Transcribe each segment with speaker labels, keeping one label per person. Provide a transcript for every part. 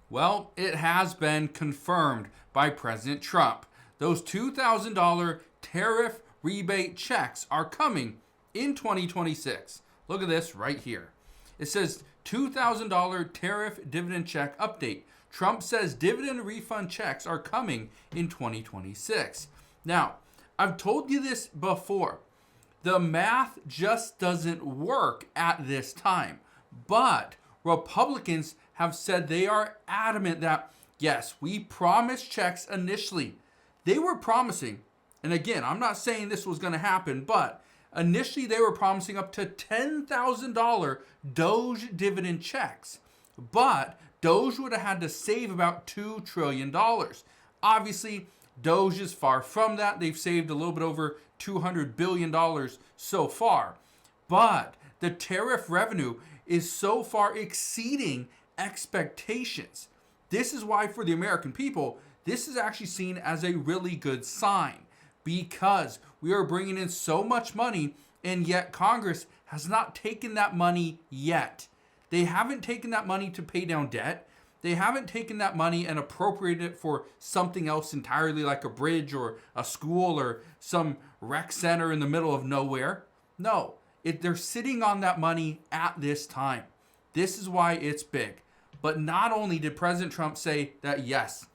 Speaker 1: Well, it has been confirmed by President Trump. Those $2,000 tariff rebate checks are coming in 2026. Look at this right here. It says $2,000 tariff dividend check update. Trump says dividend refund checks are coming in 2026. Now, I've told you this before. The math just doesn't work at this time. But Republicans have said they are adamant that, yes, we promised checks initially. They were promising, and again, I'm not saying this was going to happen, but initially they were promising up to $10,000 Doge dividend checks. But Doge would have had to save about $2 trillion. Obviously, Doge is far from that. They've saved a little bit over $200 billion so far. But the tariff revenue is so far exceeding expectations. This is why for the American people, this is actually seen as a really good sign because we are bringing in so much money and yet Congress has not taken that money yet. They haven't taken that money to pay down debt. They haven't taken that money and appropriated it for something else entirely like a bridge or a school or some rec center in the middle of nowhere. No, they're sitting on that money at this time. This is why it's big. But not only did President Trump say that, yes,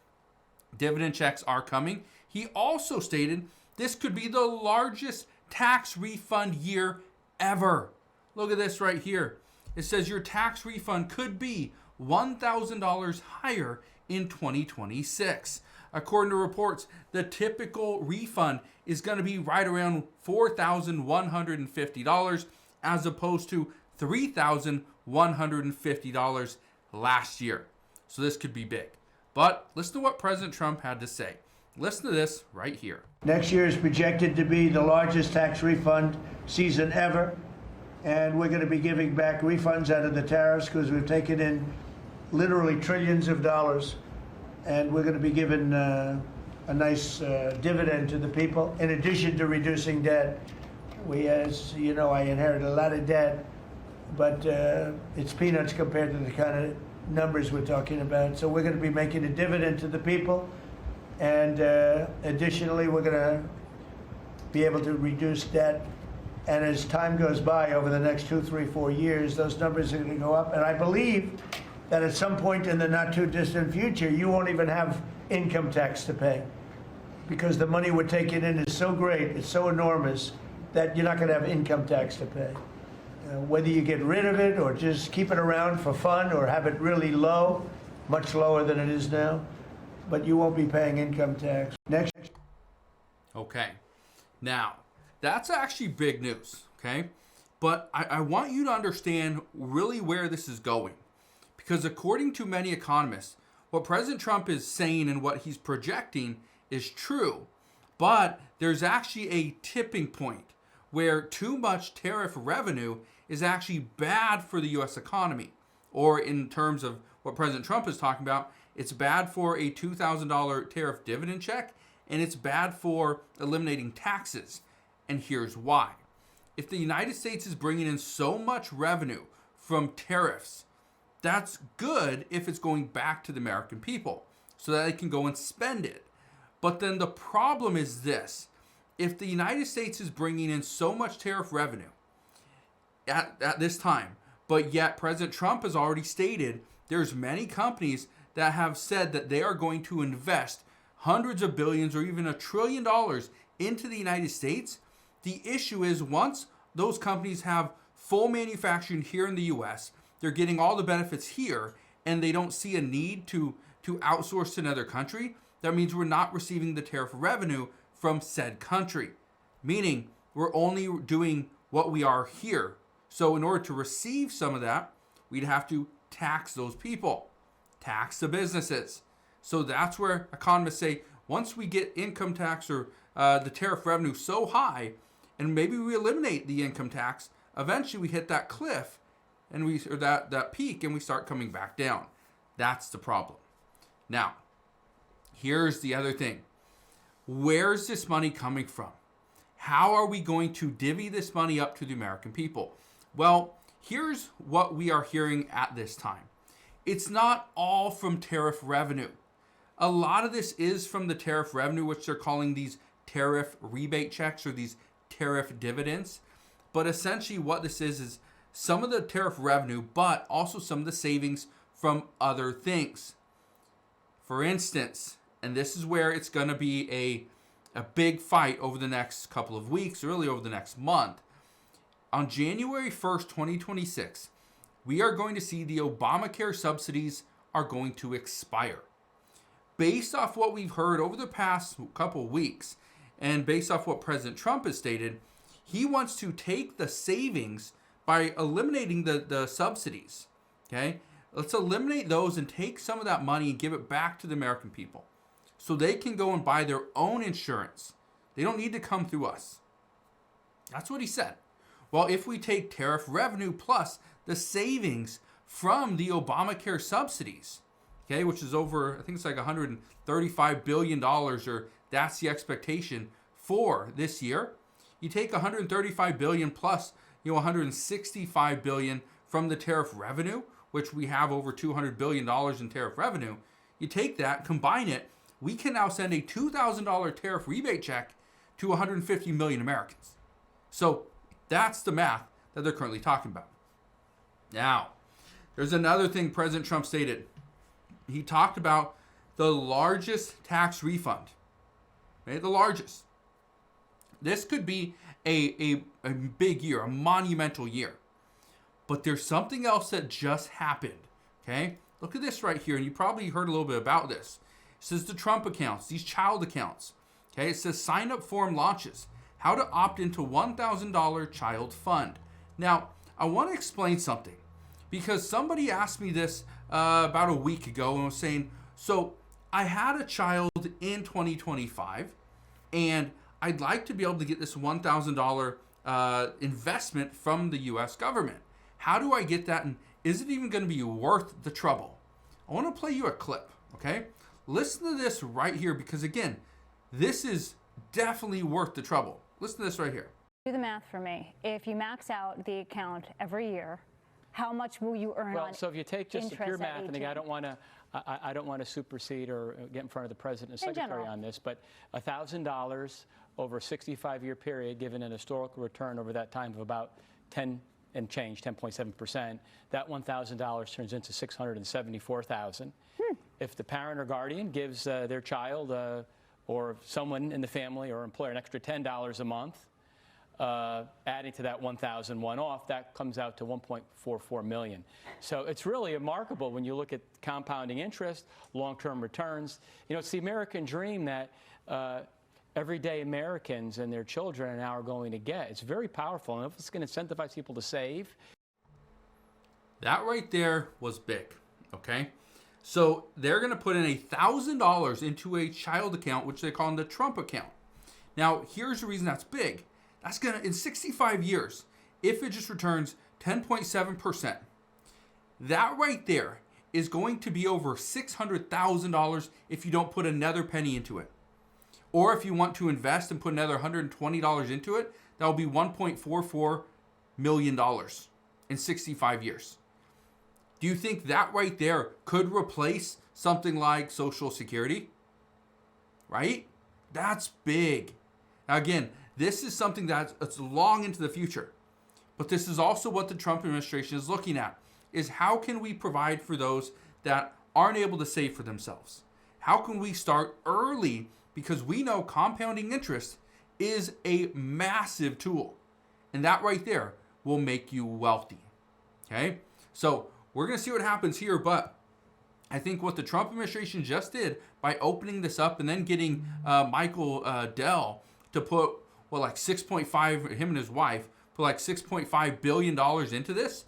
Speaker 1: dividend checks are coming, he also stated this could be the largest tax refund year ever. Look at this right here. It says your tax refund could be $1,000 higher in 2026. According to reports, the typical refund is going to be right around $4,150 as opposed to $3,150 last year. So this could be big. But listen to what President Trump had to say. Listen to this right here.
Speaker 2: Next year is projected to be the largest tax refund season ever. And we're going to be giving back refunds out of the tariffs because we've taken in literally trillions of dollars. And we're going to be giving a nice dividend to the people in addition to reducing debt. As you know, I inherited a lot of debt, but it's peanuts compared to the kind of numbers we're talking about. So we're going to be making a dividend to the people. And additionally, we're going to be able to reduce debt. And as time goes by over the next 2, 3, 4 years, those numbers are going to go up. And I believe that at some point in the not too distant future, you won't even have income tax to pay because the money we're taking in is so great, it's so enormous that you're not going to have income tax to pay. Whether you get rid of it or just keep it around for fun or have it really low, much lower than it is now, but you won't be paying income tax. Next.
Speaker 1: Okay. Now, that's actually big news, okay? But I want you to understand really where this is going. Because according to many economists, what President Trump is saying and what he's projecting is true. But there's actually a tipping point where too much tariff revenue is actually bad for the U.S. economy. Or in terms of what President Trump is talking about, it's bad for a $2,000 tariff dividend check, and it's bad for eliminating taxes. And here's why. If the United States is bringing in so much revenue from tariffs, that's good if it's going back to the American people so that they can go and spend it. But then the problem is this. If the United States is bringing in so much tariff revenue at this time, but yet President Trump has already stated there's many companies that have said that they are going to invest hundreds of billions or even $1 trillion into the United States. The issue is once those companies have full manufacturing here in the U.S., they're getting all the benefits here, and they don't see a need to outsource to another country. That means we're not receiving the tariff revenue from said country, meaning we're only doing what we are here. So in order to receive some of that, we'd have to tax those people, tax the businesses. So that's where economists say once we get income tax or the tariff revenue so high, and maybe we eliminate the income tax, eventually we hit that cliff and that peak and we start coming back down. That's the problem. Now, here's the other thing. Where's this money coming from? How are we going to divvy this money up to the American people? Well, here's what we are hearing at this time. it's not all from tariff revenue. A lot of this is from the tariff revenue, which they're calling these tariff rebate checks or these tariff dividends. But essentially what this is some of the tariff revenue, but also some of the savings from other things. For instance, and this is where it's going to be a big fight over the next couple of weeks, really over the next month. On January 1st, 2026, we are going to see the Obamacare subsidies are going to expire. Based off what we've heard over the past couple of weeks, and based off what President Trump has stated, he wants to take the savings by eliminating the subsidies. Okay? Let's eliminate those and take some of that money and give it back to the American people so they can go and buy their own insurance. They don't need to come through us. That's what he said. Well, if we take tariff revenue plus the savings from the Obamacare subsidies, okay, which is over, I think it's like $135 billion, or that's the expectation for this year. You take $135 billion plus, $165 billion from the tariff revenue, which we have over $200 billion in tariff revenue. You take that, combine it, we can now send a $2,000 tariff rebate check to 150 million Americans. So that's the math that they're currently talking about. Now, there's another thing President Trump stated. He talked about the largest tax refund. Okay, the largest. This could be a big year, a monumental year. But there's something else that just happened. Okay? Look at this right here, and you probably heard a little bit about this. It says the Trump accounts, these child accounts. Okay, it says sign up form launches. How to opt into $1,000 child fund. Now, I want to explain something because somebody asked me this about a week ago and was saying, so I had a child in 2025 and I'd like to be able to get this $1,000 investment from the US government. How do I get that, and is it even going to be worth the trouble? I want to play you a clip, okay? Listen to this right here because, again, this is definitely worth the trouble. Listen to this right here.
Speaker 3: Do the math for me. If you max out the account every year, how much will you earn on
Speaker 4: so if you take just the pure math, and again, I don't want to supersede or get in front of the president and secretary on this, but $1,000 over a 65-year period, given an historical return over that time of about 10 and change, 10.7%, that $1,000 turns into $674,000. If the parent or guardian gives their child or someone in the family or employer an extra $10 a month, adding to that 1,000 one-off, that comes out to 1.44 million. So it's really remarkable when you look at compounding interest, long-term returns. It's the American dream that everyday Americans and their children now are going to get. It's very powerful, and if it's going to incentivize people to save.
Speaker 1: That right there was big, okay? So they're going to put in $1,000 into a child account, which they call the Trump account. Now, here's the reason that's big. That's going to, in 65 years, if it just returns 10.7%, that right there is going to be over $600,000 if you don't put another penny into it. Or if you want to invest and put another $120 into it, that will be $1.44 million in 65 years. Do you think that right there could replace something like Social Security? Right? That's big. Now again, this is something that's long into the future. But this is also what the Trump administration is looking at, is how can we provide for those that aren't able to save for themselves? How can we start early? Because we know compounding interest is a massive tool. And that right there will make you wealthy. Okay? So we're going to see what happens here, but I think what the Trump administration just did by opening this up and then getting Michael Dell to put, like 6.5, him and his wife, put like $6.5 billion into this,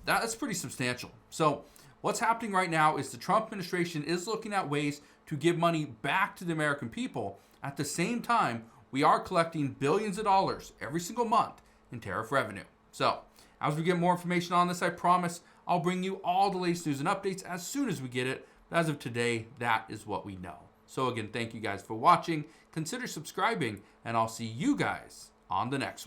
Speaker 1: that's pretty substantial. So what's happening right now is the Trump administration is looking at ways to give money back to the American people. At the same time, we are collecting billions of dollars every single month in tariff revenue. So as we get more information on this, I promise I'll bring you all the latest news and updates as soon as we get it. But as of today, that is what we know. So again, thank you guys for watching. Consider subscribing, and I'll see you guys on the next one.